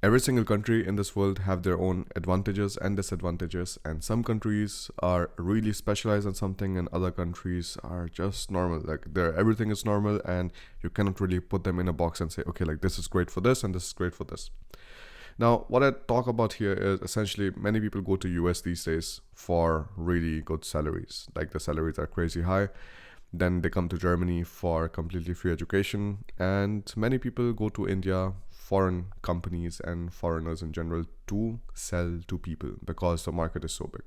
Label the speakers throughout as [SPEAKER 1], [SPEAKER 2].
[SPEAKER 1] Every single country in this world have their own advantages and disadvantages, and some countries are really specialized in something and other countries are just normal. Like everything is normal and you cannot really put them in a box and say, okay, like this is great for this and this is great for this. Now, what I talk about here is essentially many people go to US these days for really good salaries. Like the salaries are crazy high. Then they come to Germany for completely free education. And many people go to India, foreign companies and foreigners in general, to sell to people because the market is so big.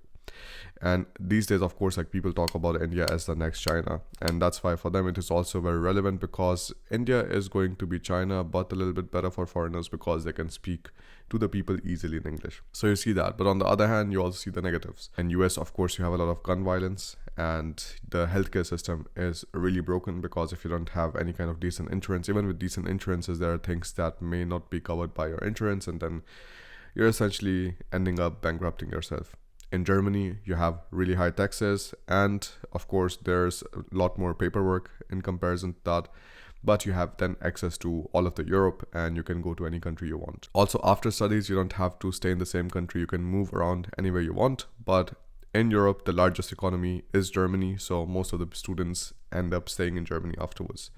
[SPEAKER 1] And these days, of course, like people talk about India as the next China. And that's why for them it is also very relevant, because India is going to be China, but a little bit better for foreigners because they can speak to the people easily in English. So you see that. But on the other hand, you also see the negatives. In US, of course, you have a lot of gun violence, and the healthcare system is really broken because if you don't have any kind of decent insurance, even with decent insurances, there are things that may not be covered by your insurance, and then you're essentially ending up bankrupting yourself. In Germany, you have really high taxes, and of course, there's a lot more paperwork in comparison to that. But you have then access to all of the Europe, and you can go to any country you want. Also, after studies, you don't have to stay in the same country. You can move around anywhere you want. But in Europe, the largest economy is Germany, so most of the students end up staying in Germany afterwards.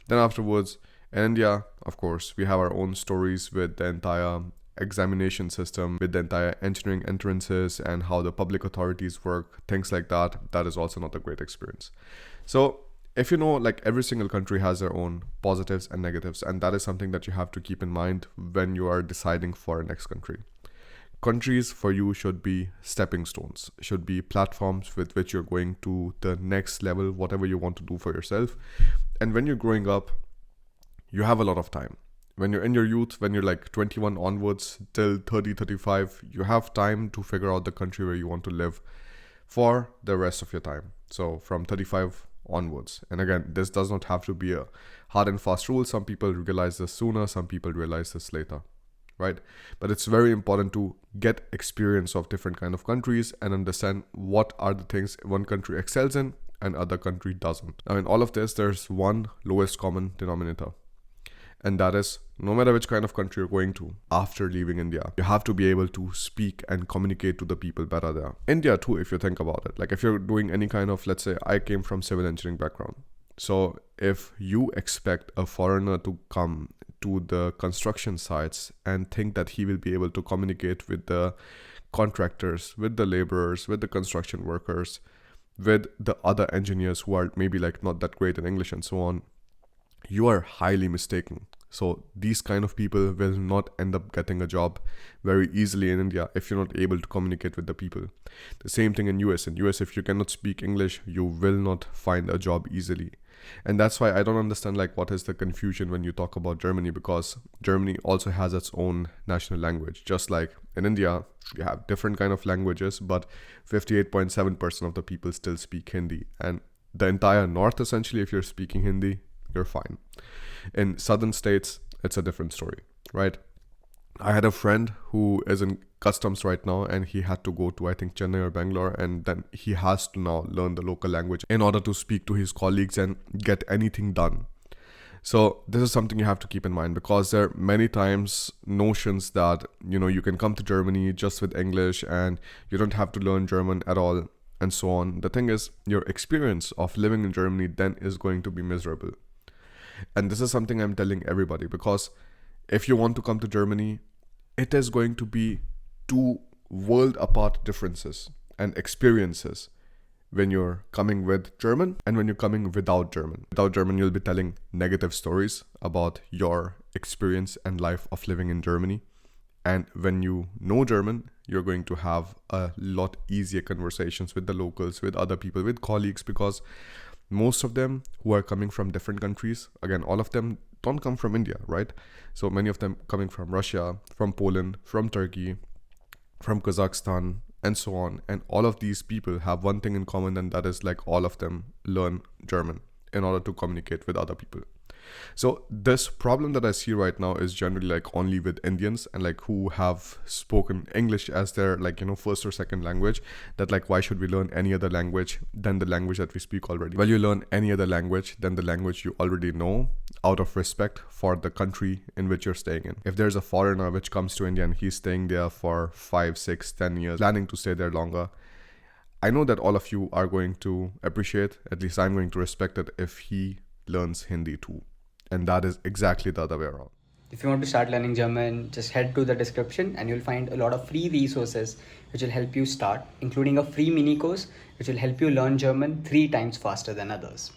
[SPEAKER 1] Then afterwards, in India, of course, we have our own stories with the entire examination system, with the entire engineering entrances and how the public authorities work, things like that. That is also not a great experience. So if you know, like every single country has their own positives and negatives, and that is something that you have to keep in mind when you are deciding for a next country. Countries for you should be stepping stones, should be platforms with which you're going to the next level, whatever you want to do for yourself. And when you're growing up, you have a lot of time. When you're in your youth, when you're like 21 onwards till 30, 35, you have time to figure out the country where you want to live for the rest of your time. So from 35 onwards. And again, this does not have to be a hard and fast rule. Some people realize this sooner, some people realize this later, right? But it's very important to get experience of different kind of countries and understand what are the things one country excels in and other country doesn't. Now in all of this, there's one lowest common denominator. And that is, no matter which kind of country you're going to, after leaving India, you have to be able to speak and communicate to the people better there. India too, if you think about it. Like if you're doing any kind of, let's say I came from civil engineering background. So if you expect a foreigner to come to the construction sites and think that he will be able to communicate with the contractors, with the laborers, with the construction workers, with the other engineers who are maybe like not that great in English and so on, you are highly mistaken. So these kind of people will not end up getting a job very easily in India if you're not able to communicate with the people. The same thing in US. In US, if you cannot speak English, you will not find a job easily. And that's why I don't understand like what is the confusion when you talk about Germany, because Germany also has its own national language. Just like in India, you have different kind of languages, but 58.7% of the people still speak Hindi. And the entire north, essentially, if you're speaking Hindi, you're fine. In southern states, it's a different story, right? I had a friend who is in customs right now, and he had to go to, I think, Chennai or Bangalore, and then he has to now learn the local language in order to speak to his colleagues and get anything done. So this is something you have to keep in mind, because there are many times notions that, you can come to Germany just with English and you don't have to learn German at all and so on. The thing is, your experience of living in Germany then is going to be miserable. And this is something I'm telling everybody, because if you want to come to Germany, it is going to be two world apart differences and experiences when you're coming with German and when you're coming without German. Without German, you'll be telling negative stories about your experience and life of living in Germany. And when you know German, you're going to have a lot easier conversations with the locals, with other people, with colleagues, because most of them who are coming from different countries, again, all of them don't come from India, right? So many of them coming from Russia, from Poland, from Turkey, from Kazakhstan, and so on. And all of these people have one thing in common, and that is like all of them learn German in order to communicate with other people. So this problem that I see right now is generally like only with Indians and like who have spoken English as their first or second language, that like why should we learn any other language than the language that we speak already? Well, you learn any other language than the language you already know, out of respect for the country in which you're staying in. If there's a foreigner which comes to India and he's staying there for 5, 6, 10 years, planning to stay there longer, I know that all of you are going to appreciate, at least I'm going to respect it if he learns Hindi too. And that is exactly the other way around.
[SPEAKER 2] If you want to start learning German, just head to the description and you'll find a lot of free resources which will help you start, including a free mini course which will help you learn German 3 times faster than others.